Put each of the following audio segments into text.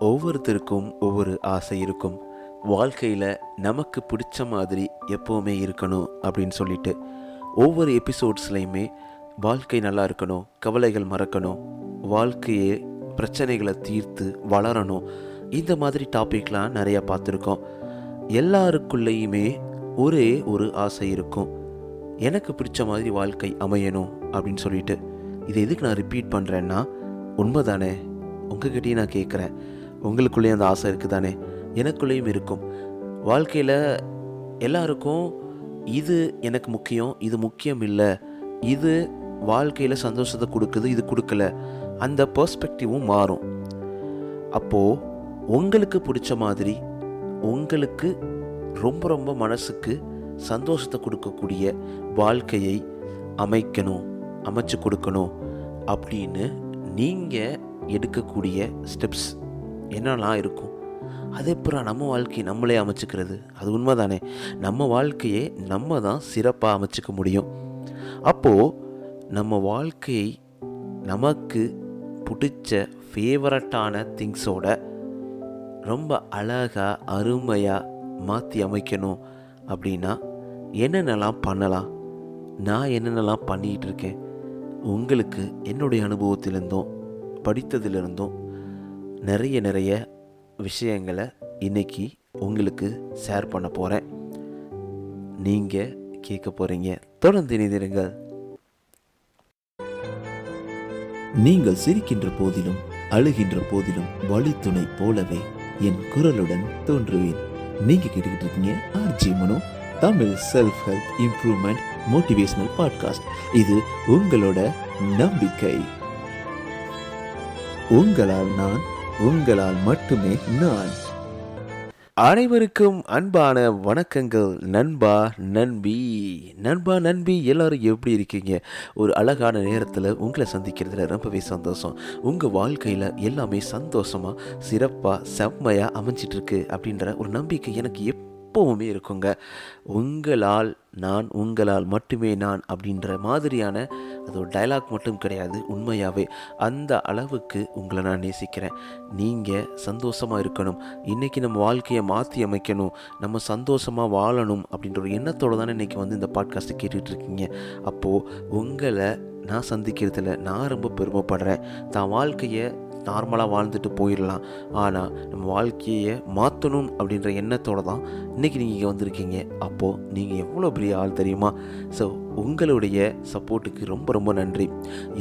ஒவ்வொருத்தருக்கும் ஒவ்வொரு ஆசை இருக்கும். வாழ்க்கையில் நமக்கு பிடிச்ச மாதிரி எப்போவுமே இருக்கணும் அப்படின்னு சொல்லிட்டு ஒவ்வொரு எபிசோட்ஸ்லையுமே வாழ்க்கை நல்லா இருக்கணும், கவலைகள் மறக்கணும், வாழ்க்கையே பிரச்சனைகளை தீர்த்து வளரணும், இந்த மாதிரி டாபிக்லாம் நிறையா பார்த்துருக்கோம். எல்லாருக்குள்ளேயுமே ஒரே ஒரு ஆசை இருக்கும், எனக்கு பிடிச்ச மாதிரி வாழ்க்கை அமையணும் அப்படின்னு சொல்லிட்டு. இதை எதுக்கு நான் ரிப்பீட் பண்ணுறேன்னா, உண்மைதானே? உங்ககிட்டயும் நான் கேட்குறேன், உங்களுக்குள்ளேயும் அந்த ஆசை இருக்குது தானே? எனக்குள்ளேயும் இருக்கும். வாழ்க்கையில் எல்லாருக்கும் இது எனக்கு முக்கியம், இது முக்கியம் இல்லை, இது வாழ்க்கையில் சந்தோஷத்தை கொடுக்குது, இது கொடுக்கல, அந்த பெர்ஸ்பெக்டிவும் மாறும். அப்போது உங்களுக்கு பிடிச்ச மாதிரி, உங்களுக்கு ரொம்ப ரொம்ப மனசுக்கு சந்தோஷத்தை கொடுக்கக்கூடிய வாழ்க்கையை அமைச்சு கொடுக்கணும் அப்படின்னு நீங்கள் எடுக்கக்கூடிய ஸ்டெப்ஸ் என்னெல்லாம் இருக்கும்? அது எப்பறம் நம்ம வாழ்க்கையை நம்மளே அமைச்சுக்கிறது? அது உண்மை தானே? நம்ம வாழ்க்கையை நம்ம தான் சிறப்பாக அமைச்சிக்க முடியும். அப்போது நம்ம வாழ்க்கையை நமக்கு பிடிச்ச ஃபேவரட்டான திங்ஸோட ரொம்ப அழகாக அருமையாக மாற்றி அமைக்கணும் அப்படின்னா என்னென்னலாம் பண்ணலாம்? நான் என்னென்னலாம் பண்ணிகிட்டு இருக்கேன், உங்களுக்கு என்னுடைய அனுபவத்திலிருந்தும் படித்ததிலிருந்தும் நிறைய விஷயங்களை இன்றைக்கி உங்களுக்கு ஷேர் பண்ண போகிறேன். நீங்கள் கேட்க போகிறீங்க. தொடர்ந்து இணைந்திருங்கள். நீங்கள் சிரிக்கின்ற போதிலும் அழுகின்ற போதிலும் வழித்துணை போலவே என் குரலுடன் தோன்றுவேன். நீங்கள் கேட்டுக்கிட்டு இருக்கீங்க RG Mano, Tamil self help improvement motivational podcast. இது உங்களோட நம்பிக்கை. உங்களால் நான், உங்களால் மட்டுமே நான். அனைவருக்கும் அன்பான வணக்கங்கள். நண்பா நண்பி எல்லாரும் எப்படி இருக்கீங்க? ஒரு அழகான நேரத்தில் உங்களை சந்திக்கிறதுல ரொம்பவே சந்தோஷம். உங்கள் வாழ்க்கையில் எல்லாமே சந்தோஷமாக சிறப்பாக செம்மையாக அமைஞ்சிட்ருக்கு அப்படின்ற ஒரு நம்பிக்கை எனக்கு எப்போவுமே இருக்குங்க. உங்களால் நான், உங்களால் மட்டுமே நான் அப்படின்ற மாதிரியான அது ஒரு டைலாக் மட்டும் கிடையாது, உண்மையாகவே அந்த அளவுக்கு உங்களை நான் நேசிக்கிறேன். நீங்கள் சந்தோஷமாக இருக்கணும், இன்றைக்கி நம்ம வாழ்க்கையை மாற்றி அமைக்கணும், நம்ம சந்தோஷமாக வாழணும் அப்படின்ற ஒரு எண்ணத்தோடு தானே இன்றைக்கி இந்த பாட்காஸ்ட்டை கேட்டுட்ருக்கீங்க. அப்போது உங்களை நான் சந்திக்கிறதுல நான் ரொம்ப பெருமைப்படுறேன். தான் வாழ்க்கையை நார்மலாக வாழ்ந்துட்டு போயிடலாம், ஆனால் நம்ம வாழ்க்கையை மாற்றணும் அப்படின்ற எண்ணத்தோடு தான் இன்றைக்கி நீங்கள் இங்கே வந்திருக்கீங்க. அப்போது நீங்கள் எவ்வளோ பெரிய ஆள் தெரியுமா? ஸோ உங்களுடைய சப்போர்ட்டுக்கு ரொம்ப நன்றி.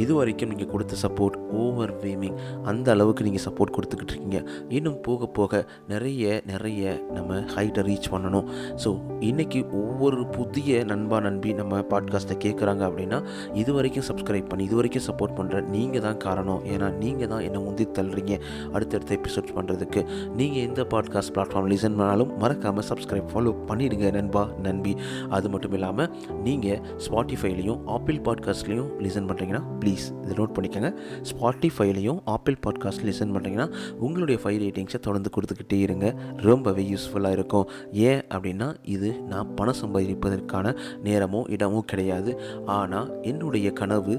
இது வரைக்கும் நீங்கள் கொடுத்த சப்போர்ட் ஓவர்வேமிங். அந்த அளவுக்கு நீங்கள் சப்போர்ட் கொடுத்துக்கிட்டு இருக்கீங்க. இன்னும் போக போக நிறைய நம்ம ஹைட்டை ரீச் பண்ணணும். ஸோ இன்றைக்கி ஒவ்வொரு புதிய நண்பி நம்ம பாட்காஸ்ட்டை கேட்குறாங்க அப்படின்னா, இது வரைக்கும் சப்ஸ்கிரைப் பண்ணி இது வரைக்கும் சப்போர்ட் பண்ணுற நீங்கள் தான் காரணம். ஏன்னா நீங்கள் தான் என்னை முந்தி தள்ளுறீங்க அடுத்தடுத்த எபிசோட்ஸ் பண்ணுறதுக்கு. நீங்கள் எந்த பாட்காஸ்ட் பிளாட்ஃபார்ம் லிசன் பண்ணாலும் மறக்காமல் சப்ஸ்கிரைப் ஃபாலோ பண்ணிவிடுங்க நண்பி. அது மட்டும் இல்லாமல் நீங்கள் ஸ்பாட்டிஃபைலையும் ஆப்பிள் பாட்காஸ்ட்லேயும் லிசன் பண்ணுறீங்கன்னா ப்ளீஸ் இதை நோட் பண்ணிக்கோங்க. ஸ்பாட்டிஃபைலையும் ஆப்பிள் பாட்காஸ்ட் லிசன் பண்ணுறீங்கன்னா உங்களுடைய 5 ரேட்டிங்ஸை தொடர்ந்து கொடுத்துக்கிட்டே இருங்க. ரொம்பவே யூஸ்ஃபுல்லாக இருக்கும். ஏன் அப்படின்னா, இது நான் பணம் சம்பாதிப்பதற்கான நேரமோ இடமோ கிடையாது. ஆனால் என்னுடைய கனவு,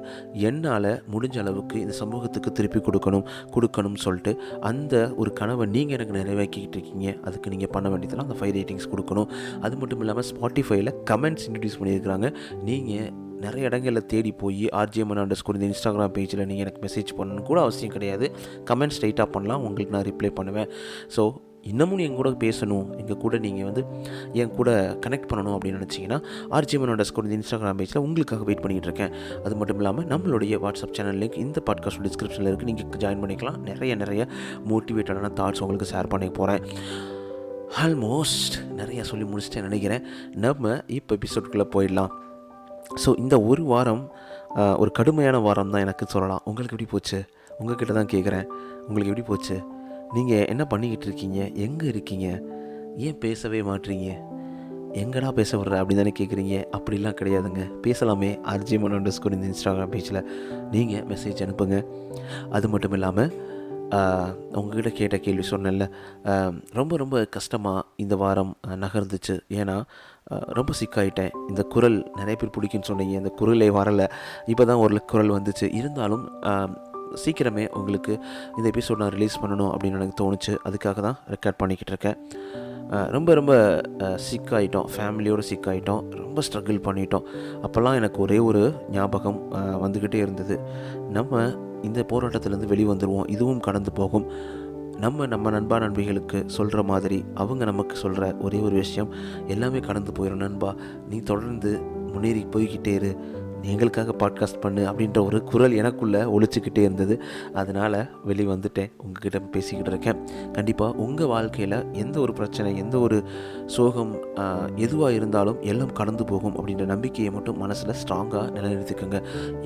என்னால் முடிஞ்ச அளவுக்கு இந்த சமூகத்துக்கு திருப்பி கொடுக்கணும்னு சொல்லிட்டு அந்த ஒரு கனவை நீங்கள் எனக்கு நிறைவேற்றிக்கிட்டு இருக்கீங்க. அதுக்கு நீங்கள் பண்ண வேண்டியதுலாம் அந்த 5 ரேட்டிங்ஸ் கொடுக்கணும். அது மட்டும் இல்லாமல் ஸ்பாட்டிஃபைல கமெண்ட்ஸ் இன்ட்ரடியூஸ் பண்ணியிருக்கிறாங்க. நீங்கள் நிறைய இடங்களில் தேடி போய் RJMN_ இந்த இன்ஸ்டாகிராம் பேஜில் நீங்கள் எனக்கு மெசேஜ் பண்ணணும் கூட அவசியம் கிடையாது. கமெண்ட் ஸ்ட்ரைட்டாக பண்ணலாம், உங்களுக்கு நான் ரிப்ளை பண்ணுவேன். ஸோ இன்னமும் என் கூட பேசணும், எங்கள் கூட நீங்கள் என் கூட கனெக்ட் பண்ணணும் அப்படின்னு நினச்சிங்கன்னா RJMN_ இந்த இன்ஸ்டாகிராம் பேஜில் உங்களுக்காக வெயிட் பண்ணிகிட்டு இருக்கேன். அது மட்டும் இல்லாமல் நம்மளுடைய வாட்ஸ்அப் சேனல் லிங்க் இந்த பாட்காஸ்ட் டிஸ்கிரிப்ஷனில் இருக்குது, நீங்கள் ஜாயின் பண்ணிக்கலாம். நிறைய மோட்டிவேட்டடான தாட்ஸ் உங்களுக்கு ஷேர் பண்ணி போகிறேன். ஆல்மோஸ்ட் நிறையா சொல்லி முடிச்சிட்டேன் நினைக்கிறேன். நம்ம இப்போ எபிசோட்குள்ளே போயிடலாம். ஸோ இந்த ஒரு வாரம் ஒரு கடுமையான வாரம் தான் எனக்கு சொல்லலாம். உங்களுக்கு எப்படி போச்சு? உங்கள்கிட்ட தான் கேட்குறேன், உங்களுக்கு எப்படி போச்சு? நீங்கள் என்ன பண்ணிக்கிட்டு இருக்கீங்க? எங்கே இருக்கீங்க? ஏன் பேசவே மாட்டீங்க? எங்கடா பேச விட்ற அப்படி தானே கேட்குறீங்க? அப்படிலாம் கிடையாதுங்க, பேசலாமே. RJMN_ இந்த இன்ஸ்டாகிராம் பேஜில் நீங்கள் மெசேஜ் அனுப்புங்க. அது மட்டும் இல்லாமல் உங்ககிட்ட கேட்ட கேள்வி சொன்னேன்ல, ரொம்ப கஷ்டமாக இந்த வாரம் நகர்ந்துச்சு. ஏன்னா ரொம்ப சிக்காயிட்டேன். இந்த குரல் நிறைய பேர் பிடிக்குன்னு சொன்னீங்க, இந்த குரலே வரலை. இப்போ தான் ஒரு குரல் வந்துச்சு. இருந்தாலும் சீக்கிரமே உங்களுக்கு இந்த எபிசோட் நான் ரிலீஸ் பண்ணணும் அப்படின்னு எனக்கு தோணுச்சு. அதுக்காக தான் ரெக்கார்ட் பண்ணிக்கிட்டு இருக்கேன். ரொம்ப ரொம்ப சிக்காயிட்டோம், ஃபேமிலியோடு சிக்காயிட்டோம், ரொம்ப ஸ்ட்ரகிள் பண்ணிட்டோம். அப்போல்லாம் எனக்கு ஒரே ஒரு ஞாபகம் வந்துக்கிட்டே இருந்தது. நம்ம இந்த போராட்டத்திலேருந்து வெளிவந்துடுவோம், இதுவும் கடந்து போகும். நம்ம நண்பா நண்பிகளுக்கு சொல்கிற மாதிரி அவங்க நமக்கு சொல்கிற ஒரே ஒரு விஷயம், எல்லாமே கடந்து போயிடும் நண்பா, நீ தொடர்ந்து முன்னேறி போய்கிட்டே இரு, எங்களுக்காக பாட்காஸ்ட் பண்ணு அப்படின்ற ஒரு குரல் எனக்குள்ளே ஒழிச்சிக்கிட்டே இருந்தது. அதனால் வந்துட்டேன், உங்ககிட்ட பேசிக்கிட்டு இருக்கேன். கண்டிப்பாக உங்கள் வாழ்க்கையில் எந்த ஒரு பிரச்சனை, எந்த ஒரு சோகம் எதுவாக இருந்தாலும் எல்லாம் கடந்து போகும் அப்படின்ற நம்பிக்கையை மட்டும் மனசில் ஸ்ட்ராங்காக நிலைநிறுத்திக்கோங்க.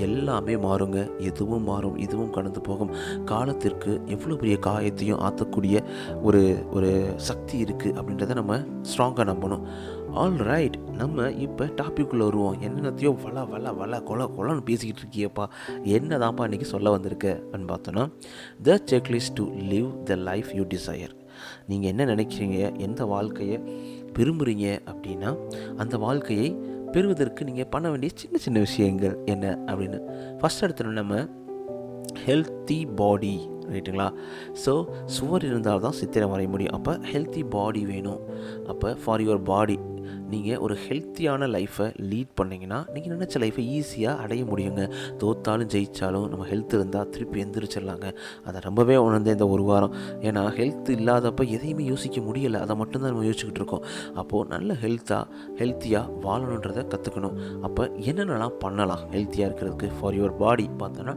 எல்லாமே மாறுங்க, எதுவும் மாறும், இதுவும் கடந்து போகும். காலத்திற்கு எவ்வளோ பெரிய காயத்தையும் ஆற்றக்கூடிய ஒரு ஒரு சக்தி இருக்குது அப்படின்றத நம்ம ஸ்ட்ராங்காக நம்பணும். ஆல் ரைட், நம்ம இப்போ டாபிக்குள்ளே வருவோம். என்னென்னத்தையோ கொலன்னு பேசிக்கிட்டு இருக்கியப்பா, என்னதான்ப்பா இன்றைக்கி சொல்ல வந்திருக்க அப்படின்னு பார்த்தோன்னா, the checklist to live the life you desire. நீங்கள் என்ன நினைக்கிறீங்க, எந்த வாழ்க்கையை விரும்புகிறீங்க அப்படின்னா அந்த வாழ்க்கையை பெறுவதற்கு நீங்கள் பண்ண வேண்டிய சின்ன சின்ன விஷயங்கள் என்ன அப்படின்னு ஃபஸ்ட் எடுத்துகிட்டு நம்ம ஹெல்த்தி பாடி, ரைட்டுங்களா? ஸோ சுவர் இருந்தால் தான் சித்திரம் வரைய முடியும். அப்போ ஹெல்த்தி பாடி வேணும். அப்போ ஃபார் யுவர் பாடி நீங்கள் ஒரு ஹெல்த்தியான லைஃப்பை லீட் பண்ணிங்கன்னா நீங்கள் நினச்ச லைஃப்பை ஈஸியாக அடைய முடியுங்க. தோத்தாலும் ஜெயித்தாலும் நம்ம ஹெல்த் இருந்தால் திருப்பி எந்திரிச்சிடலாங்க. அதை ரொம்பவே உணர்ந்தேன் இந்த ஒரு வாரம். ஏன்னா ஹெல்த் இல்லாதப்போ எதையுமே யோசிக்க முடியலை, அதை மட்டும்தான் நம்ம யோசிச்சுக்கிட்டு இருக்கோம். அப்போது நல்ல ஹெல்த்தியாக வாழணுன்றதை கற்றுக்கணும். அப்போ என்னென்னலாம் பண்ணலாம் ஹெல்த்தியாக இருக்கிறதுக்கு ஃபார் யுவர் பாடி பார்த்தோன்னா,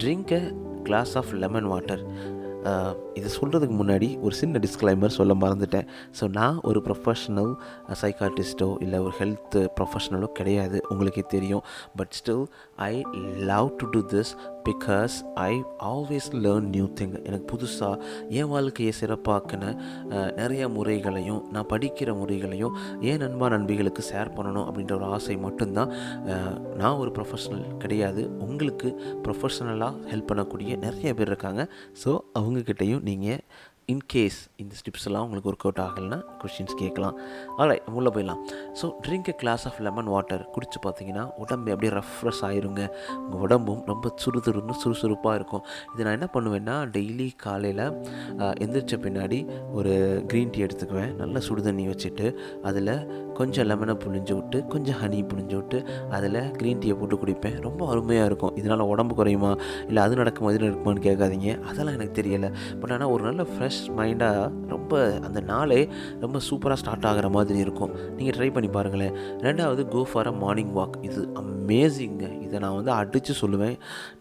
drink a glass of lemon water. இதை சொல்கிறதுக்கு முன்னாடி ஒரு சின்ன டிஸ்க்ளைமர் சொல்ல மறந்துட்டேன். ஸோ நான் ஒரு ப்ரொஃபஷ்னல் சைக்காட்ரிஸ்ட்டோ இல்லை ஒரு ஹெல்த் ப்ரொஃபஷ்னலோ கிடையாது, உங்களுக்கே தெரியும். But still I love to do this because I always learn new thing. எனக்கு புதுசாக என் வாழ்க்கையை சிறப்பாக்கின நிறைய முறைகளையும் நான் படிக்கிற முறைகளையும் என் நண்பிகளுக்கு ஷேர் பண்ணணும் அப்படின்ற ஒரு ஆசை மட்டும்தான். நான் ஒரு ப்ரொஃபஷ்னல் கிடையாது, உங்களுக்கு ப்ரொஃபஷ்னலாக ஹெல்ப் பண்ணக்கூடிய நிறைய பேர் இருக்காங்க. ஸோ அவங்கக்கிட்டையும் நீங்கள் இன்கேஸ் இந்த ஸ்டிப்ஸ் எல்லாம் உங்களுக்கு ஒர்க் அவுட் ஆகலைன்னா கொஷின்ஸ் கேட்கலாம். ஆல்ரைட், உள்ளே போயிடலாம். So drink a glass of lemon water குடிச்சு பார்த்தீங்கன்னா உடம்பு அப்படியே ரெஃப்ரெஷ் ஆயிருங்க. உங்கள் உடம்பும் ரொம்ப சுறுசுறுப்பாக இருக்கும். இது நான் என்ன பண்ணுவேன்னா, டெய்லி காலையில் எந்திரிச்ச பின்னாடி ஒரு க்ரீன் டீ எடுத்துக்குவேன். நல்லா சுடு தண்ணி வச்சுட்டு அதில் கொஞ்சம் லெமனை புழிஞ்சு விட்டு கொஞ்சம் ஹனி புழிஞ்சு விட்டு அதில் க்ரீன் டீயை போட்டு குடிப்பேன். ரொம்ப அருமையாக இருக்கும். இதனால் உடம்பு குறையுமா இல்லை அது நடக்குமா இது நடக்குமான்னு கேட்காதீங்க, அதெல்லாம் எனக்கு தெரியலை. பட் ஆனால் ஒரு நல்ல ஃப்ரெஷ் மைண்டாக ரொம்ப அந்த நாளே ரொம்ப சூப்பராக ஸ்டார்ட் ஆகிற மாதிரி இருக்கும். நீங்கள் ட்ரை பண்ணி பாருங்களேன். ரெண்டாவது, go for a morning walk. இது அமேசிங்க. இதை நான் அடித்து சொல்லுவேன்.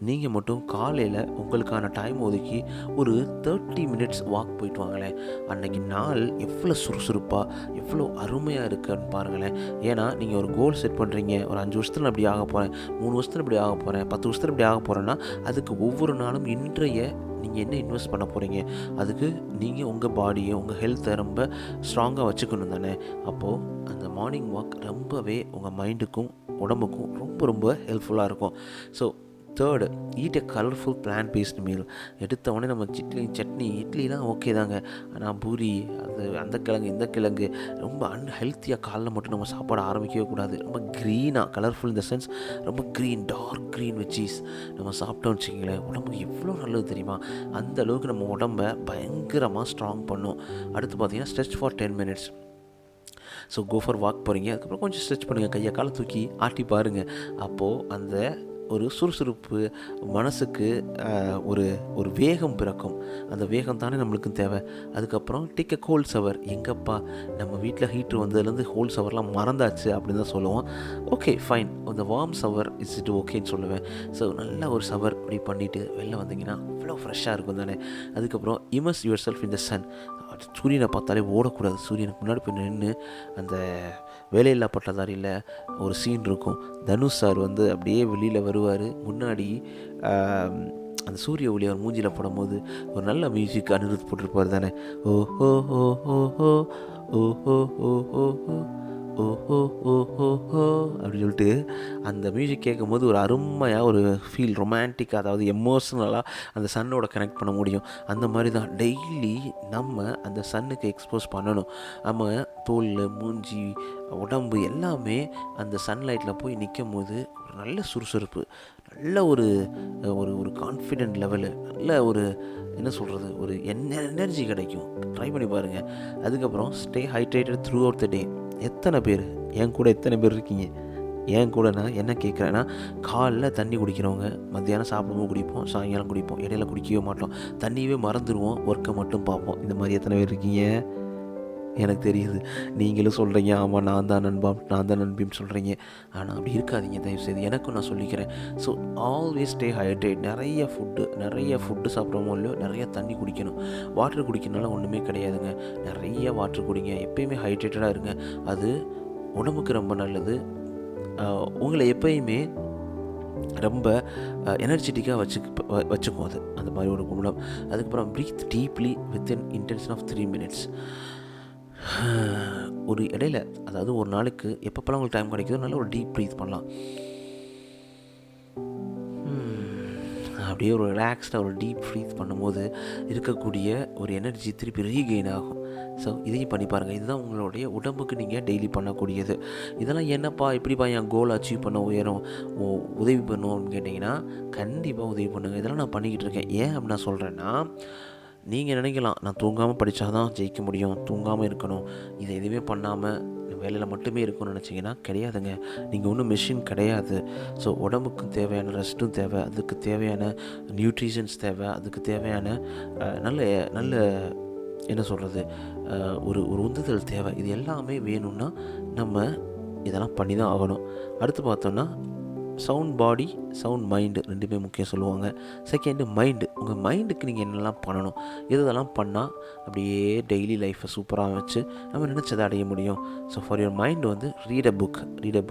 நீங்கள் மட்டும் காலையில் உங்களுக்கான டைம் ஒதுக்கி ஒரு 30 மினிட்ஸ் வாக் போயிட்டு வாங்களேன். அன்றைக்கி நாள் எவ்வளோ சுறுசுறுப்பாக எவ்வளோ அருமையாக இருக்குன்னு பாருங்களேன். ஏன்னா நீங்கள் ஒரு கோல் செட் பண்ணுறீங்க, ஒரு 5 வருஷத்தில் நான் இப்படி ஆக போகிறேன், 3 வருஷத்தில் இப்படி ஆக போகிறேன், 10 வருஷத்தில் இப்படி ஆக போகிறேன்னா அதுக்கு ஒவ்வொரு நாளும் இன்றைய நீங்கள் என்ன இன்வெஸ்ட் பண்ண போகிறீங்க, அதுக்கு நீங்கள் உங்கள் பாடியை உங்கள் ஹெல்த்தை ரொம்ப ஸ்ட்ராங்காக வச்சுக்கணும் தானே. அப்போது அந்த மார்னிங் வாக் ரொம்பவே உங்கள் மைண்டுக்கும் உடம்புக்கும் ரொம்ப ரொம்ப ஹெல்ப்ஃபுல்லாக இருக்கும். ஸோ தேர்டு, ஈட் எ கலர்ஃபுல் பிளான் பேஸ்ட் மீல். எடுத்தவொடனே நம்ம இட்லிலாம் ஓகே தாங்க. ஆனால் பூரி, அந்த கிழங்கு இந்த கிழங்கு ரொம்ப அன்ஹெல்த்தியாக காலைல மட்டும் நம்ம சாப்பாடு ஆரம்பிக்கவே கூடாது. ரொம்ப க்ரீனாக, கலர்ஃபுல் இந்த சென்ஸ் ரொம்ப டார்க் க்ரீன் வித் சீஸ் நம்ம சாப்பிட்டோம்னு வச்சுக்கிங்களேன், உடம்புக்கு எவ்வளோ நல்லது தெரியுமா. அந்த அளவுக்கு நம்ம உடம்பை பயங்கரமாக ஸ்ட்ராங் பண்ணும். அடுத்து பார்த்தீங்கன்னா stretch for 10 minutes. So go for walk போகிறீங்க, அதுக்கப்புறம் கொஞ்சம் ஸ்ட்ரெச் பண்ணுங்கள், கையை காலை தூக்கி ஆட்டி பாருங்கள். அப்போது அந்த ஒரு சுறுசுறுப்பு மனசுக்கு ஒரு வேகம் பிறக்கும். அந்த வேகம் தானே நம்மளுக்கு தேவை. அதுக்கப்புறம் டேக் எ கோல்ட் ஷவர். எங்கப்பா நம்ம வீட்டில் ஹீட்ரு வந்ததுலேருந்து கோல்ட் ஷவர்லாம் மறந்தாச்சு அப்படின்னு தான் சொல்லுவோம். ஓகே ஃபைன், அந்த வார்ம் ஷவர் இஸ் இட் ஓகேன்னு சொல்லுவேன். ஸோ நல்ல ஒரு ஷவர் இப்படி பண்ணிவிட்டு வெளில வந்தீங்கன்னா அவ்வளோ ஃப்ரெஷ்ஷாக இருக்கும் தானே. அதுக்கப்புறம் immerse yourself in the sun. சூரியனை பார்த்தாலே ஓடக்கூடாது. சூரியனுக்கு முன்னாடி போய் நின்று அந்த வேலையில்லா பட்டதாரியில் ஒரு சீன் இருக்கும். தனுஷ் சார் அப்படியே வெளியில் வருவார். முன்னாடி அந்த சூரிய ஒளி அவர் மூஞ்சியில் படும்போது ஒரு நல்ல மியூசிக் அனிருத் போட்டிருப்பார் தானே. ஓ ஹோ ஹோ ஹோ ஹோ ஓ ஹோ ஹோ ஹோ ஹோ ஓஹோ ஓஹோ ஹோ அப்படின்னு சொல்லிட்டு அந்த மியூசிக் கேட்கும்போது ஒரு அருமையாக ஒரு ஃபீல், ரொமான்டிக்காக, அதாவது எமோஷ்னலாக அந்த சன்னோட கனெக்ட் பண்ண முடியும். அந்த மாதிரி தான் டெய்லி நம்ம அந்த சன்னுக்கு எக்ஸ்போஸ் பண்ணணும். நம்ம தோல், மூஞ்சி, உடம்பு எல்லாமே அந்த சன்லைட்டில் போய் நிற்கும் போது ஒரு நல்ல சுறுசுறுப்பு, நல்ல ஒரு ஒரு கான்ஃபிடென்ட் லெவலு, நல்ல ஒரு என்ன சொல்கிறது, ஒரு எனர்ஜி கிடைக்கும். ட்ரை பண்ணி பாருங்கள். அதுக்கப்புறம் stay hydrated throughout the day. எத்தனை பேர் என் கூட எத்தனை பேர் இருக்கீங்க? ஏன் கூட நான் என்ன கேட்குறேன்னா, காலைல தண்ணி குடிக்கிறவங்க மத்தியானம் சாப்பிடும்போது குடிப்போம், சாயங்காலம் குடிப்போம், இடையில குடிக்கவே மாட்டோம், தண்ணியவே மறந்துடுவோம், ஒர்க்கை மட்டும் பார்ப்போம். இந்த மாதிரி எத்தனை பேர் இருக்கீங்க? எனக்கு தெரியுது. நீங்களும் சொல்கிறீங்க, ஆமாம் நான் தான் நண்பா, நான் தான் நண்பின்னு சொல்கிறீங்க. ஆனால் அப்படி இருக்காதீங்க தயவுசெய்து. எனக்கும் நான் சொல்லிக்கிறேன். So always stay hydrate. நிறைய ஃபுட்டு சாப்பிட்றோமோ இல்லையோ, நிறைய தண்ணி குடிக்கணும். வாட்டர் குடிக்கணும்னால ஒன்றுமே கிடையாதுங்க. நிறைய வாட்டர் குடிங்க. எப்பயுமே ஹைட்ரேட்டடாக இருங்க. அது உடம்புக்கு ரொம்ப நல்லது. உங்களை எப்பயுமே ரொம்ப எனர்ஜெட்டிக்காக வச்சுக்கும் அது, அந்த மாதிரி ஒரு குணம். அதுக்கப்புறம் breathe deeply within intention of 3 minutes. ஒரு இடையில, அதாவது ஒரு நாளைக்கு எப்பப்பெல்லாம் உங்களுக்கு டைம் கிடைக்குதோ நல்ல ஒரு டீப் ப்ரீத் பண்ணலாம். அப்படியே ஒரு ரிலாக்ஸ்டாக ஒரு டீப் ப்ரீத் பண்ணும்போது இருக்கக்கூடிய ஒரு எனர்ஜி திருப்பி ரீகெயின் ஆகும். ஸோ இதையும் பண்ணி பாருங்கள். இதுதான் உங்களுடைய உடம்புக்கு நீங்கள் டெய்லி பண்ணக்கூடியது. இதெல்லாம் என்னப்பா இப்படிப்பா என் கோல் அச்சீவ் பண்ண உதவி பண்ணும் அப்படின்னு கேட்டிங்கன்னா, கண்டிப்பாக உதவி பண்ணுங்கள். இதெல்லாம் நான் பண்ணிக்கிட்டு இருக்கேன். ஏன் அப்படி நான் சொல்கிறேன்னா, நீங்கள் நினைக்கலாம் நான் தூங்காமல் படித்தா தான் ஜெயிக்க முடியும், தூங்காமல் இருக்கணும், எதுவுமே பண்ணாமல் வேலையில் மட்டுமே இருக்கும்னு நினச்சிங்கன்னா கிடையாதுங்க. நீங்கள் ஒன்றும் மிஷின் கிடையாது. ஸோ உடம்புக்கும் தேவையான ரெஸ்ட்டும் தேவை, அதுக்கு தேவையான நியூட்ரிஷன்ஸ் தேவை, அதுக்கு தேவையான நல்ல நல்ல என்ன சொல்கிறது, ஒரு உந்துதல் தேவை. இது எல்லாமே வேணும்னா நம்ம இதெல்லாம் பண்ணி தான் ஆகணும். அடுத்து பார்த்தோன்னா சவுண்ட் பாடி, சவுண்ட் மைண்டு ரெண்டுமே முக்கியம் சொல்லுவாங்க. Second mind. உங்கள் மைண்டுக்கு நீங்கள் என்னெல்லாம் பண்ணணும், இதெல்லாம் பண்ணால் அப்படியே டெய்லி லைஃப்பை சூப்பராக வச்சு நம்ம நினச்சதை அடைய முடியும். ஸோ ஃபார் யுவர் மைண்டு வந்து read a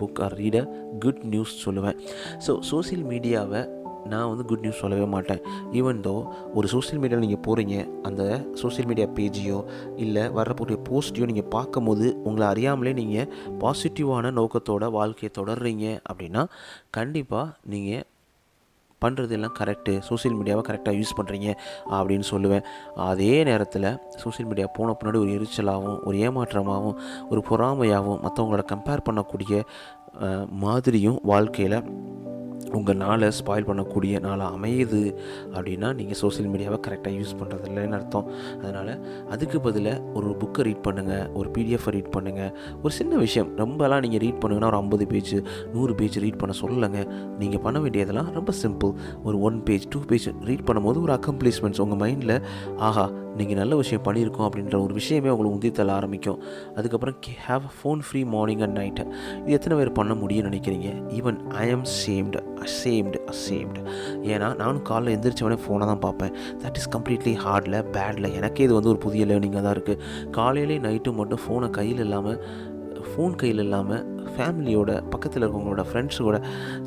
book or read a good news சொல்லுவேன். ஸோ சோசியல் மீடியாவை நான் வந்து குட் நியூஸ் சொல்லவே மாட்டேன். ஈவன் தோ ஒரு சோஷியல் மீடியாவில் நீங்கள் போகிறீங்க, அந்த சோஷியல் மீடியா பேஜையோ இல்லை வரக்கூடிய போஸ்ட்டையோ நீங்கள் பார்க்கும்போது உங்களை அறியாமலே நீங்கள் பாசிட்டிவான நோக்கத்தோட வாழ்க்கையை தொடர்றீங்க அப்படின்னா கண்டிப்பாக நீங்கள் பண்ணுறது எல்லாம் கரெக்டு, சோஷியல் மீடியாவை கரெக்டாக யூஸ் பண்ணுறீங்க அப்படின்னு சொல்லுவேன். அதே நேரத்தில் சோஷியல் மீடியா போன பின்னாடி ஒரு எரிச்சலாகவும், ஒரு ஏமாற்றமாகவும், ஒரு பொறாமையாகவும், மற்றவங்களோட கம்பேர் பண்ணக்கூடிய மாதிரியும் வாழ்க்கையில் உங்கள் நாளை ஸ்பாயில் பண்ணக்கூடிய நாளாக அமையுது அப்படின்னா நீங்கள் சோஷியல் மீடியாவை கரெக்டாக யூஸ் பண்ணுறது இல்லைன்னு அர்த்தம். அதனால் அதுக்கு பதிலாக ஒரு புக்கை ரீட் பண்ணுங்கள், ஒரு பிடிஎஃப்பை ரீட் பண்ணுங்கள். ஒரு சின்ன விஷயம் ரொம்பலாம் நீங்கள் ரீட் பண்ணுங்கன்னா ஒரு 50 பேஜ் 100 பேஜ் ரீட் பண்ண சொல்லலைங்க. நீங்கள் பண்ண வேண்டியதெல்லாம் ரொம்ப சிம்பிள். ஒரு 1 பேஜ் 2 பேஜ் ரீட் பண்ணும்போது ஒரு அக்கம்ப்ளிஷ்மெண்ட்ஸ் உங்கள் மைண்டில், ஆஹா நீங்கள் நல்ல விஷயம் பண்ணியிருக்கோம் அப்படின்ற ஒரு விஷயமே உங்களுக்கு உந்தித்தள்ள ஆரம்பிக்கும். அதுக்கப்புறம் have a phone free morning and night. இது எத்தனை பேர் பண்ண முடியும்னு நினைக்கிறீங்க? ஈவன் ஐ ஆம் அசேம்டு. ஏன்னா நானும் காலைல எந்திரிச்சவனே ஃபோனை தான் பார்ப்பேன். தட் இஸ் கம்ப்ளீட்லி ஹார்டில் பேடில். எனக்கே இது வந்து ஒரு புதிய லேர்னிங்காக தான் இருக்குது. காலையிலே நைட்டும் மட்டும் ஃபோன் கையில் இல்லாமல் ஃபேமிலியோட, பக்கத்தில் இருக்கவங்களோட, ஃப்ரெண்ட்ஸோட,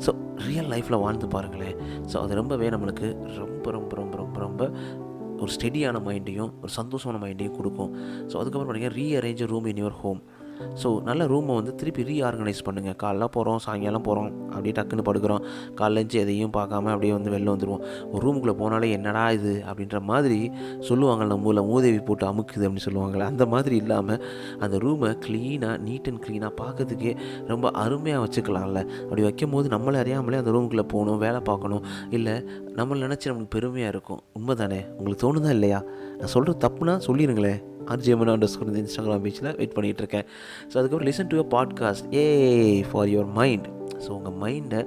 ஸோ ரியல் லைஃப்பில் வாழ்ந்து பாருங்களேன். ஸோ அது ரொம்பவே நம்மளுக்கு ரொம்ப ரொம்ப ரொம்ப ரொம்ப ரொம்ப ஒரு ஸ்டெடியான மைண்டையும் ஒரு சந்தோஷமான மைண்டையும் கொடுக்கும். ஸோ அதுக்கப்புறம் பார்த்தீங்கன்னா rearrange room in your home. So நல்ல ரூமை வந்து திருப்பி ரீஆர்கனைஸ் பண்ணுங்கள். காலைல போகிறோம், சாயங்காலம் போகிறோம், அப்படியே டக்குன்னு படுக்கிறோம், காலைலஞ்சு எதையும் பார்க்காம அப்படியே வந்து வெளில வந்துடுவோம். ஒரு ரூமுக்குள்ளே போனாலே என்னடா இது அப்படின்ற மாதிரி சொல்லுவாங்க, நம்ம ஊரில் மூதேவி போட்டு அமுக்குது அப்படின்னு சொல்லுவாங்களே, அந்த மாதிரி இல்லாமல் அந்த ரூமை நீட் அண்ட் க்ளீனாக பார்க்கறதுக்கே ரொம்ப அருமையாக வச்சுக்கலாம்ல. அப்படி வைக்கும் போது நம்மளை அறியாமலே அந்த ரூமுக்குள்ளே போகணும், வேலை பார்க்கணும், இல்லை நம்மளை நினச்சி நமக்கு பெருமையாக இருக்கும். உண்மை தானே? உங்களுக்கு தோணுதா இல்லையா? நான் சொல்கிறது தப்புனா சொல்லிடுங்களேன். RJ__ இன்ஸ்டாகிராம் பேஜில் வெயிட் பண்ணிகிட்டு இருக்கேன். ஸோ அதுக்கப்புறம் listen to your podcast for your mind. So உங்கள் மைண்டை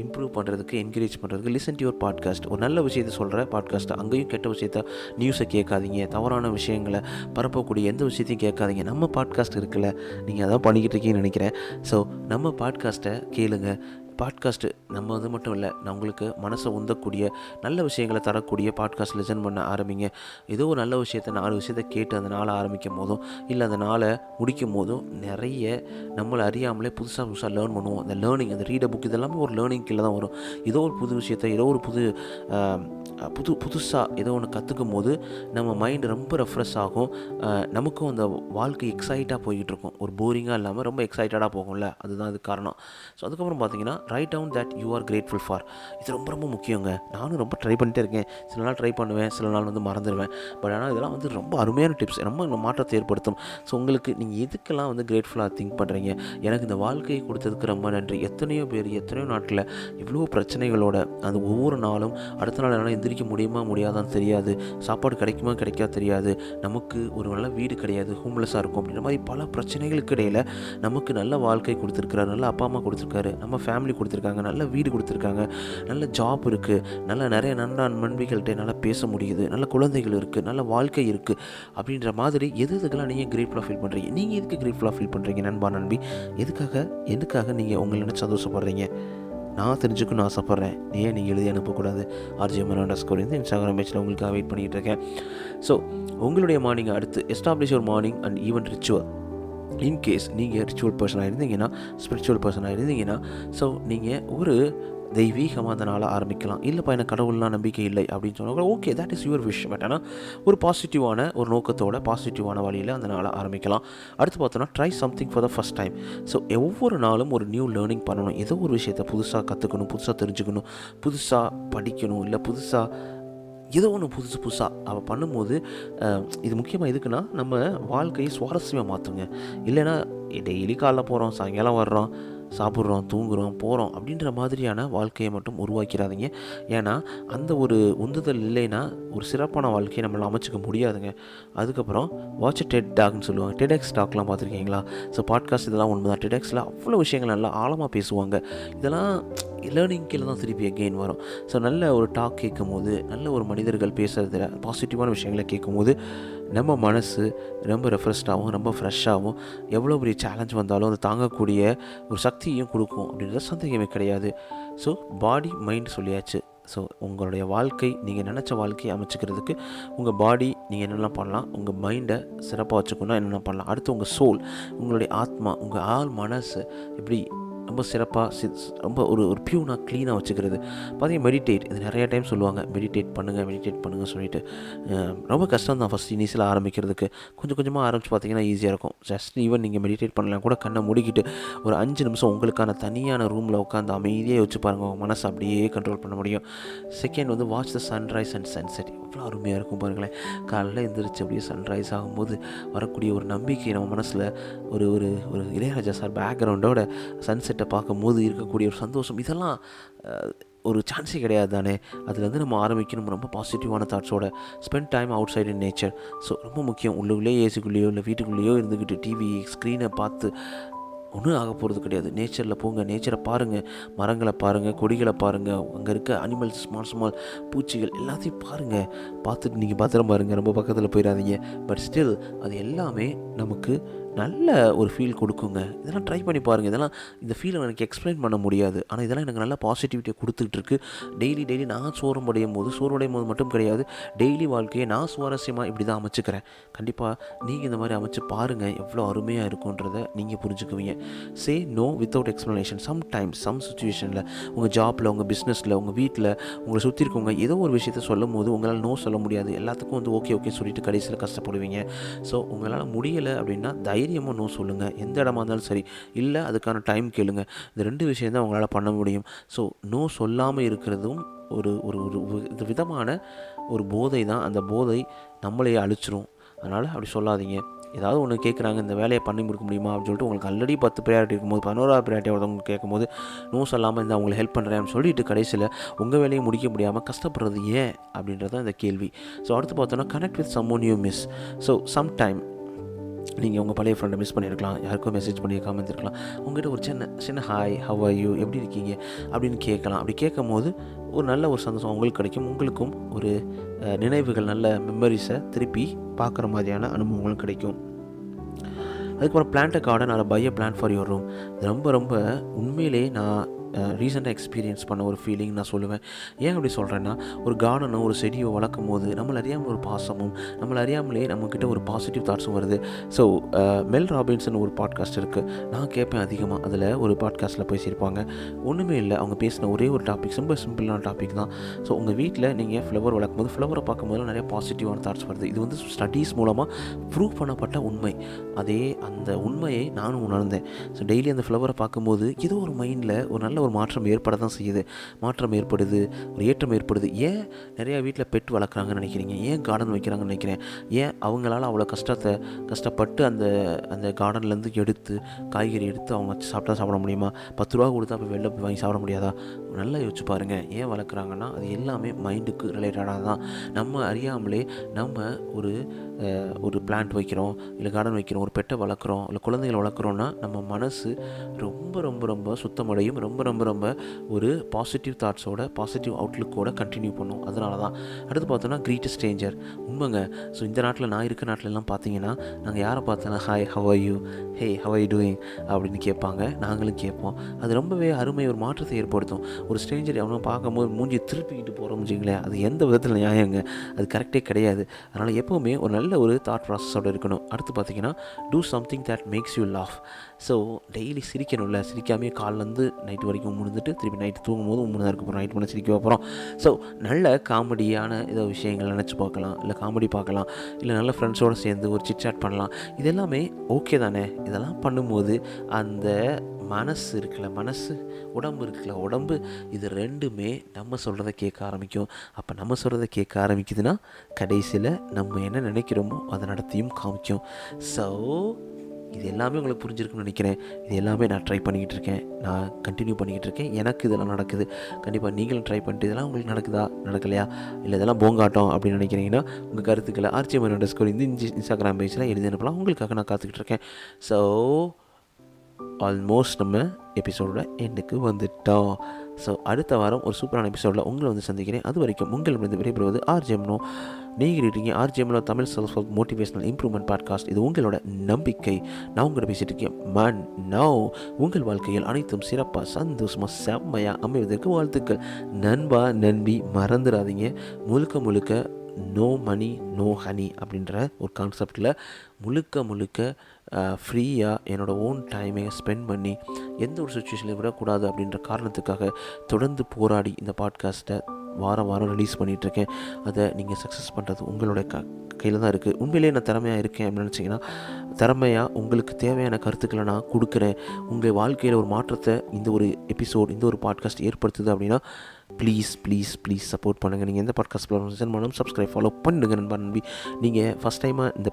இம்ப்ரூவ் பண்ணுறதுக்கு, என்கரேஜ் பண்ணுறதுக்கு லிசன் டு யுவர் பாட்காஸ்ட். ஒரு நல்ல விஷயத்தை சொல்கிற பாட்காஸ்ட். அங்கேயும் கெட்ட விஷயத்த, நியூஸை கேட்காதீங்க, தவறான விஷயங்களை பரப்பக்கூடிய எந்த விஷயத்தையும் கேட்காதீங்க. நம்ம பாட்காஸ்ட் இருக்குல்ல, நீங்கள் அதான் பண்ணிக்கிட்டு இருக்கீங்கன்னு நினைக்கிறேன். ஸோ நம்ம பாட்காஸ்ட்டை கேளுங்க. பாட்காஸ்ட்டு நம்ம அது மட்டும் இல்லை, நான் உங்களுக்கு மனசை உந்தக்கூடிய நல்ல விஷயங்களை தரக்கூடிய பாட்காஸ்ட் லிசன் பண்ண ஆரம்பிங்க. ஏதோ ஒரு நல்ல விஷயத்தை 4 விஷயத்தை கேட்டு அந்த நாளை ஆரம்பிக்கும் போதும் இல்லை அந்த நாளை முடிக்கும் போதும் நிறைய நம்மளை அறியாமலே புதுசாக லேர்ன் பண்ணுவோம். அந்த லேர்னிங், அந்த ரீட் புக் இதெல்லாமே ஒரு லேர்னிங் கீழே தான் வரும். ஏதோ ஒரு புது விஷயத்தை, ஏதோ ஒரு புது புதுசாக ஏதோ ஒன்று கற்றுக்கும் போது நம்ம மைண்டு ரொம்ப ரெஃப்ரெஷ் ஆகும். நமக்கும் அந்த வாழ்க்கை எக்ஸைட்டாக போய்கிட்டு இருக்கும். ஒரு போரிங்காக இல்லாமல் ரொம்ப எக்ஸைட்டடாக போகும்ல, அதுதான் அது காரணம். ஸோ அதுக்கப்புறம் பார்த்தீங்கன்னா, write down that you are grateful for. இது ரொம்ப ரொம்ப முக்கியங்க. நானும் ரொம்ப ட்ரை பண்ணிட்டே இருக்கேன். சில நாள் ட்ரை பண்ணுவேன், சில நாள் மறந்துடுவேன். பட் ஆனால் இதெல்லாம் ரொம்ப அருமையான டிப்ஸ், ரொம்ப மாற்றத்தை ஏற்படுத்தும். ஸோ உங்களுக்கு நீங்கள் எதுக்கெல்லாம் கிரேட்ஃபுல்லாக திங்க் பண்ணுறீங்க, எனக்கு இந்த வாழ்க்கையை கொடுத்ததுக்கு ரொம்ப நன்றி. எத்தனையோ பேர் எத்தனையோ நாட்டில் இவ்வளோ பிரச்சனைகளோட அந்த ஒவ்வொரு நாளும் அடுத்த நாள் என்னால் எந்திரிக்க முடியுமா முடியாதான்னு தெரியாது, சாப்பாடு கிடைக்குமா கிடைக்காது தெரியாது, நமக்கு ஒரு நல்ல வீடு கிடையாது, ஹோம்லெஸ்ஸாக இருக்கும் அப்படின்ற மாதிரி பல பிரச்சனைகளுக்கு இடையில் நமக்கு நல்ல வாழ்க்கை கொடுத்துருக்குறாரு, நல்ல அப்பா அம்மா கொடுத்துருக்காரு, நம்ம ஃபேமிலி கொடுத்துருக்காங்க, நல்ல வீடு கொடுத்துருக்காங்க, நல்ல ஜாப் இருக்குது, நிறைய நண்பர்கள்ட்ட நல்லா பேச முடியுது, நல்ல குழந்தைகள் இருக்குது, நல்ல வாழ்க்கை இருக்குது அப்படின்ற மாதிரி எதுக்கெல்லாம் நீங்கள் கிரேட்ஃபுல்லாக ஃபீல் பண்ணுறீங்க? நீங்கள் எதுக்கு கிரேட்ஃபுல்லாக ஃபீல் பண்ணுறீங்க நண்பா நண்பி? எதுக்காக நீங்கள் உங்களை நினச்சி சந்தோஷப்படுறீங்க? நான் தெரிஞ்சுக்கணும்னு ஆசைப்பட்றேன். ஏன் நீங்கள் எழுதி அனுப்பக்கூடாது? RJ_Mano_, இந்த இன்ஸ்டாகிராம் பேஜில் உங்களுக்காக வெயிட் பண்ணிகிட்டு இருக்கேன். ஸோ உங்களுடைய மார்னிங் அடுத்து establish your morning and even ritual. In case நீங்கள் ரிச்சுவல் பர்சனாக இருந்தீங்கன்னா, ஸ்பிரிச்சுவல் பர்சனாக இருந்தீங்கன்னா, ஸோ நீங்கள் ஒரு தெய்வீகமாக அந்த நாளை ஆரம்பிக்கலாம். இல்லைப்பா எனக்கு கடவுள்லாம் நம்பிக்கை இல்லை அப்படின்னு சொன்னால் okay, that is your wish. But ஆனால் ஒரு பாசிட்டிவான ஒரு நோக்கத்தோட பாசிட்டிவான வழியில் அந்த நாளை ஆரம்பிக்கலாம். அடுத்து பார்த்தோன்னா, try something for the first time. So ஒவ்வொரு நாளும் ஒரு நியூ லேர்னிங் பண்ணணும். ஏதோ ஒரு விஷயத்தை புதுசாக கற்றுக்கணும், புதுசாக தெரிஞ்சுக்கணும், புதுசாக படிக்கணும், இல்லை புதுசாக ஏதோ ஒன்று புதுசாக அவள் பண்ணும்போது இது முக்கியமாக எதுக்குன்னா, நம்ம வாழ்க்கையை சுவாரஸ்யமாக மாற்றுங்க. இல்லைன்னா டெய்லி காலைல போகிறோம், சாயங்காலம் வர்றோம், சாப்பிட்றோம், தூங்குகிறோம், போகிறோம் அப்படின்ற மாதிரியான வாழ்க்கையை மட்டும் உருவாக்கிறாதீங்க. ஏன்னா அந்த ஒரு உந்துதல் இல்லைன்னா ஒரு சிறப்பான வாழ்க்கையை நம்மளால் அமைச்சிக்க முடியாதுங்க. அதுக்கப்புறம் வாட்ச் டெட் டாக்னு சொல்லுவாங்க. டெடெக்ஸ் டாக்லாம் பார்த்துருக்கீங்களா? ஸோ பாட்காஸ்ட் இதெல்லாம் ஒன்று தான். டெடெக்ஸில் அவ்வளோ விஷயங்கள் நல்லா ஆழமாக பேசுவாங்க. இதெல்லாம் லேர்னிங் கீழே தான் திருப்பி அகெயின் வரும். ஸோ நல்ல ஒரு டாக் கேட்கும் போது, நல்ல ஒரு மனிதர்கள் பேசுகிறதுல பாசிட்டிவான விஷயங்களை கேட்கும் போது நம்ம மனசு ரொம்ப ரெஃப்ரெஷ்டாகவும் ரொம்ப ஃப்ரெஷ்ஷாகவும் எவ்வளோ பெரிய சேலஞ்ச் வந்தாலும் அதை தாங்கக்கூடிய ஒரு சக்தியும் கொடுக்கும் அப்படின்ற சந்தேகமே கிடையாது. ஸோ பாடி மைண்ட் சொல்லியாச்சு. ஸோ உங்களுடைய வாழ்க்கை, நீங்கள் நினச்ச வாழ்க்கையை அமைச்சிக்கிறதுக்கு உங்கள் பாடி நீங்கள் என்னென்ன பண்ணலாம், உங்கள் மைண்டை சிறப்பாக வச்சுக்கணுன்னா என்னென்ன பண்ணலாம். அடுத்து உங்கள் சோல், உங்களுடைய ஆத்மா, உங்கள் ஆள் மனசு எப்படி ரொம்ப சிறப்பாக ரொம்ப ஒரு பியூனாக க்ளீனாக வச்சுக்கிறது. பார்த்தீங்கன்னா மெடிடேட், இது நிறையா டைம் சொல்லுவாங்க, மெடிடேட் பண்ணுங்கள் சொல்லிட்டு. ரொம்ப கஷ்டம் தான் ஃபஸ்ட் இனிஷியலாக ஆரம்பிக்கிறதுக்கு. கொஞ்சம் கொஞ்சமாக ஆரம்பித்து பார்த்தீங்கன்னா ஈஸியாக இருக்கும். ஜஸ்ட் ஈவன் நீங்கள் மெடிடேட் பண்ணலாம் கூட, கண்ணை மூடிக்கிட்டு ஒரு 5 நிமிஷம் உங்களுக்கான தனியான ரூமில் உட்காந்து அமைதியாக வச்சு பாருங்கள், உங்கள் மனசை அப்படியே கண்ட்ரோல் பண்ண முடியும். Second watch the sunrise and sunset. எவ்வளோ அருமையாக இருக்கும் பாருங்களேன். காலையில் எழுந்திரிச்சு அப்படியே சன்ரைஸ் ஆகும்போது வரக்கூடிய ஒரு நம்பிக்கை நம்ம மனசில், ஒரு ஒரு ஒரு இளையராஜா சார் பேக்ரவுண்டோட சன்செட்டை பார்க்கும்போது இருக்கக்கூடிய ஒரு சந்தோஷம், இதெல்லாம் ஒரு சான்ஸே கிடையாது தானே. அதுலேருந்து நம்ம ஆரம்பிக்கணும் ரொம்ப பாசிட்டிவான தாட்ஸோட. Spend time outside in nature. So ரொம்ப முக்கியம். உள்ளுக்குள்ளேயே ஏசிக்குள்ளேயோ இல்லை வீட்டுக்குள்ளேயோ இருந்துக்கிட்டு டிவி ஸ்க்ரீனை பார்த்து ஒன்றும் ஆக போகிறது கிடையாது. நேச்சரில் போங்க, நேச்சரை பாருங்கள், மரங்களை பாருங்கள், கொடிகளை பாருங்கள், அங்கே இருக்க அனிமல்ஸ், ஸ்மால் பூச்சிகள் எல்லாத்தையும் பாருங்கள். பார்த்துட்டு நீங்கள் பத்திரம் பாருங்கள், ரொம்ப பக்கத்தில் போயிடாதீங்க. பட் ஸ்டில் அது எல்லாமே நமக்கு நல்ல ஒரு ஃபீல் கொடுக்குங்க. இதெல்லாம் ட்ரை பண்ணி பாருங்கள். இதெல்லாம் இந்த ஃபீலை எனக்கு எக்ஸ்பிளைன் பண்ண முடியாது, ஆனால் இதெல்லாம் எனக்கு நல்ல பாசிட்டிவிட்டியை கொடுத்துட்ருக்கு. டெய்லி நான் சோர்வடையும் போது மட்டும் கிடையாது, டெய்லி வாழ்க்கையை நான் சுவாரஸ்யமாக இப்படி தான் அமைச்சுக்கிறேன். கண்டிப்பாக நீங்கள் இந்த மாதிரி அமைச்சு பாருங்கள், எவ்வளோ அருமையாக இருக்குன்றதை நீங்கள் புரிஞ்சுக்குவீங்க. Say no without explanation. Sometimes some சுச்சுவேஷனில் உங்கள் ஜாப்பில், உங்கள் பிஸ்னஸில், உங்கள் வீட்டில், உங்களை சுற்றி இருக்கவங்க ஏதோ ஒரு விஷயத்த சொல்லும் போது உங்களால் நோ சொல்ல முடியாது. எல்லாத்துக்கும் ஓகே சொல்லிட்டு கடைசியில் கஷ்டப்படுவீங்க. ஸோ உங்களால் முடியலை அப்படின்னா தைரியமாக நோ சொல்லுங்கள். எந்த இடமா இருந்தாலும் சரி. இல்லை அதுக்கான டைம் கேளுங்க. இந்த 2 விஷயம் தான் உங்களால் பண்ண முடியும். ஸோ நோ சொல்லாமல் இருக்கிறதும் ஒரு ஒரு ஒரு விதமான ஒரு போதை தான். அந்த போதை நம்மளையே அழிச்சிரும். அதனால் அப்படி சொல்லாதீங்க. ஏதாவது ஒன்று கேட்குறாங்க, இந்த வேலையை பண்ணி முடிக்க முடியுமா அப்படின்னு சொல்லிட்டு உங்களுக்கு ஆல்ரெடி 10 ப்ரையாரிட்டி இருக்கும்போது 11வது ப்ரையாரிட்டி ஒருத்தவங்க கேட்கும்போது நோ சொல்லாமல் இந்த அவங்களை ஹெல்ப் பண்ணுறேன்னு சொல்லிட்டு கடைசியில் உங்கள் வேலையை முடிக்க முடியாமல் கஷ்டப்படுறது ஏன் அப்படின்றது தான் இந்த கேள்வி. ஸோ அடுத்து பார்த்தோன்னா, connect with சம்மோன் you miss. So sometime நீங்கள் உங்கள் பழைய ஃப்ரெண்டை மிஸ் பண்ணியிருக்கலாம், யாருக்கும் மெசேஜ் பண்ணியிருக்காமல் இருந்திருக்கலாம். உங்கள்கிட்ட ஒரு சின்ன ஹாய், ஹவ் ஆர் யூ, எப்படி இருக்கீங்க அப்படின்னு கேட்கலாம். அப்படி கேட்கும் போது ஒரு நல்ல ஒரு சந்தோஷம் உங்களுக்கு கிடைக்கும். உங்களுக்கும் ஒரு நினைவுகள், நல்ல மெமரிஸை திருப்பி பார்க்குற மாதிரியான அனுபவங்களும் கிடைக்கும். அதுக்கப்புறம் plant a garden or buy a plant for your room. இது ரொம்ப உண்மையிலே நான் ரீசெண்டாக எக்ஸ்பீரியன்ஸ் பண்ண ஒரு ஃபீலிங் நான் சொல்லுவேன். ஏன் அப்படி சொல்கிறேன்னா, ஒரு கார்டனோ ஒரு செடியோ வளர்க்கும் போது நம்மளை அறியாமல் ஒரு பாசமும் நம்மளை அறியாமலே நம்மக்கிட்ட ஒரு பாசிட்டிவ் தாட்ஸும் வருது. ஸோ மெல் ராபின்சன் ஒரு பாட்காஸ்ட் இருக்குது, நான் கேட்பேன் அதிகமாக. அதில் ஒரு பாட்காஸ்ட்டில் பேசியிருப்பாங்க. ஒன்றுமே இல்லை, அவங்க பேசின ஒரே ஒரு டாபிக், சிம்பிளான டாபிக் தான். ஸோ உங்கள் வீட்டில் நீங்கள் ஃப்ளவர் வளர்க்கும் போது ஃப்ளவரை பார்க்கும்போது நிறைய பாசிட்டிவான தாட்ஸ் வருது. இது வந்து ஸ்டடீஸ் மூலமாக ப்ரூவ் பண்ணப்பட்ட உண்மை. அந்த உண்மையை நானும் உணர்ந்தேன். ஸோ டெய்லி அந்த ஃப்ளவரை பார்க்கும்போது ஏதோ ஒரு மைண்டில் ஒரு நல்ல ஒரு மாற்றம் ஏற்பட தான் செய்யுது. மாற்றம் ஏற்படுது, ஒரு ஏற்றம் ஏற்படுது. ஏன் நிறையா வீட்டில் பெட் வளர்க்குறாங்கன்னு நினைக்கிறீங்க? ஏன் கார்டன் வைக்கிறாங்கன்னு நினைக்கிறேன்? ஏன் அவங்களால அவ்வளோ கஷ்டப்பட்டு அந்த கார்டன்லேருந்து எடுத்து காய்கறி எடுத்து அவங்க சாப்பிட முடியுமா? 10 ரூபா கொடுத்தா போய் வெளில போய் வாங்கி சாப்பிட முடியாதா? நல்லா யோசிச்சு பாருங்கள். ஏன் வளர்க்குறாங்கன்னா அது எல்லாமே மைண்டுக்கு ரிலேட்டடாக தான். நம்ம அறியாமலே நம்ம ஒரு பிளான்ட் வைக்கிறோம், இல்லை கார்டன் வைக்கிறோம், ஒரு பெட்டை வளர்க்குறோம், இல்லை குழந்தைகளை வளர்க்குறோன்னா நம்ம மனசு ரொம்ப ரொம்ப ரொம்ப சுத்தமடையும். ரொம்ப ரொம்ப ரொம்ப ஒரு பாசிட்டிவ் தாட்ஸோட பாசிட்டிவ் அவுட்லுக்கோட கண்டினியூ பண்ணும். அதனால தான். அடுத்து பார்த்தோன்னா கிரீட் ஸ்ட்ரேஞ்சர். உண்மைங்க. ஸோ இந்த நாட்டில், நான் இருக்க நாட்டிலெல்லாம் பார்த்தீங்கன்னா, நாங்கள் யாரை பார்த்தோன்னா hi, how are you, hey how are you doing அப்படின்னு கேட்பாங்க. நாங்களும் கேட்போம். அது ரொம்பவே அருமை, ஒரு மாற்றத்தை ஏற்படுத்தும். ஒரு ஸ்ட்ரேஞ்சர் எவனோ பார்க்கும்போது மூஞ்சி திருப்பிக்கிட்டு போகிறோம் வச்சுங்களேன், அது எந்த விதத்தில் நியாயங்க? அது கரெக்டே கிடையாது. அதனால் எப்போவுமே ஒரு நல்ல ஒரு தாட் ப்ராசஸோடு இருக்கணும். அடுத்து பார்த்தீங்கன்னா, do something that makes you laugh. So daily சிரிக்கணும்ல, சிரிக்காமே காலிலேருந்து நைட்டு வரைக்கும் முடிஞ்சுட்டு திருப்பி நைட்டு தூங்கும்போது தான் இருக்க போகிறோம், நைட் பண்ண சிரிக்க போகிறோம். ஸோ நல்ல காமெடியான ஏதோ விஷயங்கள் நினச்சி பார்க்கலாம், இல்லை காமெடி பார்க்கலாம், இல்லை நல்ல ஃப்ரெண்ட்ஸோடு சேர்ந்து ஒரு சிட் பண்ணலாம். இது எல்லாமே ஓகே தானே? இதெல்லாம் பண்ணும்போது அந்த உடம்பு இது ரெண்டுமே நம்ம சொல்கிறத கேட்க ஆரம்பிக்கும். அப்போ நம்ம சொல்கிறத கேட்க ஆரம்பிக்குதுன்னா கடைசியில் நம்ம என்ன நினைக்கிறோமோ அதை நடத்தியும் காமிக்கும். ஸோ இது எல்லாமே உங்களுக்கு புரிஞ்சிருக்குன்னு நினைக்கிறேன். இது எல்லாமே நான் ட்ரை பண்ணிக்கிட்டு இருக்கேன், நான் கண்டினியூ பண்ணிக்கிட்டு இருக்கேன். எனக்கு இதெல்லாம் நடக்குது. கண்டிப்பாக நீங்களும் ட்ரை பண்ணிட்டு இதெல்லாம் உங்களுக்கு நடக்குதா, நடக்கலையா, இல்லை இதெல்லாம் போங்காட்டம் அப்படின்னு நினைக்கிறீங்கன்னா உங்கள் கருத்துக்களை RJMN_, இந்த இன்ஸ்டாகிராம் பேஜில் எழுதி அனுப்பலாம். உங்களுக்காக நான் காத்துக்கிட்டு இருக்கேன். ஸோ ஆல்மோஸ்ட் நம்ம எபிசோடோட எண்டுக்கு வந்துட்டோம். ஸோ அடுத்த வாரம் ஒரு சூப்பரான எபிசோடில் உங்களை வந்து சந்திக்கிறேன். அது வரைக்கும் உங்களிடம் விடைபெறுவது RJMN. நீங்கள் இருக்கீங்க RJMN Tamil self help motivational improvement podcast. இது உங்களோட நம்பிக்கை. நான் உங்கள்கிட்ட பேசிகிட்டு இருக்கேன். உங்கள் வாழ்க்கையில் அனைத்தும் சிறப்பாக, சந்தோஷமாக, செம்மையாக அமைவதற்கு வாழ்த்துக்கள். நண்பா, நண்பி, மறந்துடாதீங்க, முழுக்க நோ மணி நோ ஹனி அப்படின்ற ஒரு கான்செப்டில் முழுக்க ஃப்ரீயாக என்னோடய ஓன் டைமை ஸ்பெண்ட் பண்ணி எந்த ஒரு சுச்சுவேஷன்லையும் விடக்கூடாது அப்படின்ற காரணத்துக்காக தொடர்ந்து போராடி இந்த பாட்காஸ்ட்டை வாரம் ரிலீஸ் பண்ணிகிட்ருக்கேன். அதை நீங்கள் சக்ஸஸ் பண்ணுறது உங்களோட கையில் தான் இருக்குது. உண்மையிலேயே நான் திறமையாக இருக்கேன் அப்படின்னு நினச்சிங்கன்னா, திறமையாக உங்களுக்கு தேவையான கருத்துக்களை நான் கொடுக்குறேன். உங்கள் வாழ்க்கையில் ஒரு மாற்றத்தை இந்த ஒரு எபிசோட், இந்த ஒரு பாட்காஸ்ட் ஏற்படுத்துது அப்படின்னா ப்ளீஸ் சப்போர்ட் பண்ணுங்கள். நீங்கள் எந்த பாட்காஸ்ட் ப்ளாட்ஃபார்ம் பண்ணணும், சப்ஸ்கிரைப் ஃபாலோ பண்ணுங்கள் நண்பி. நீங்கள் ஃபஸ்ட் டைமாக இந்த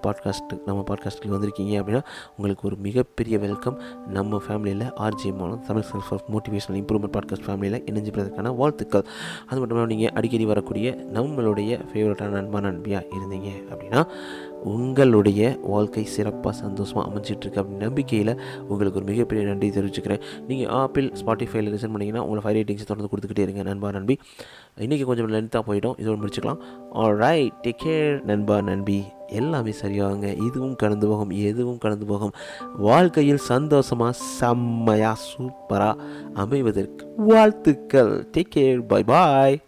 நம்ம பாட்காஸ்ட்டுக்கு வந்திருக்கீங்க அப்படின்னா உங்களுக்கு ஒரு மிகப்பெரிய வெல்கம். நம்ம ஃபேமிலியில் RJMN Tamil self help motivational improvement podcast ஃபேமிலியில் இணைஞ்சிப்பதற்கான வாழ்த்துக்கள். அது மட்டும் இல்லாமல் நீங்கள் அடிக்கடி வரக்கூடிய நம்மளுடைய ஃபேவரட்டான நண்பியாக இருந்தீங்க அப்படின்னா உங்களுடைய வாழ்க்கை சிறப்பாக சந்தோஷமாக அமைஞ்சிட்ருக்கு அப்படின்னு நம்பிக்கையில் உங்களுக்கு ஒரு மிகப்பெரிய நன்றி தெரிவிச்சுக்கிறேன். நீங்கள் ஆப்பிள், ஸ்பாட்டிஃபைல லிசன் பண்ணிங்கன்னா உங்களை 5 ரேட்டிங்ஸ் தொடர்ந்து கொடுத்துக்கிட்டே இருங்க நண்பி. இன்றைக்கி கொஞ்சம் லென்த்தாக போயிட்டோம், இதோடு முடிச்சுக்கலாம். ஆல்ரைட், டேக் கேர் நண்பி. எல்லாமே சரியாகுங்க. இதுவும் கடந்து போகும். வாழ்க்கையில் சந்தோஷமாக, செம்மையாக, சூப்பராக அமைவதற்கு வாழ்த்துக்கள். டேக் கேர், பாய்.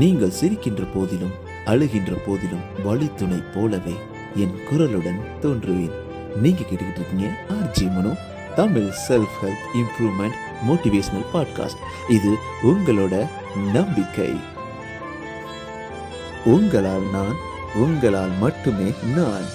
நீங்கள் சிரிக்கின்ற போதிலும் அழுகின்ற போதிலும் வழித்துணை போலவே என் குரலுடன் தோன்றுவேன். நீங்க கேட்டுக்கிட்டு இருக்கீங்க RJMN Tamil self help improvement motivational podcast. இது உங்களோட நம்பிக்கை. உங்களால் மட்டுமே நான்.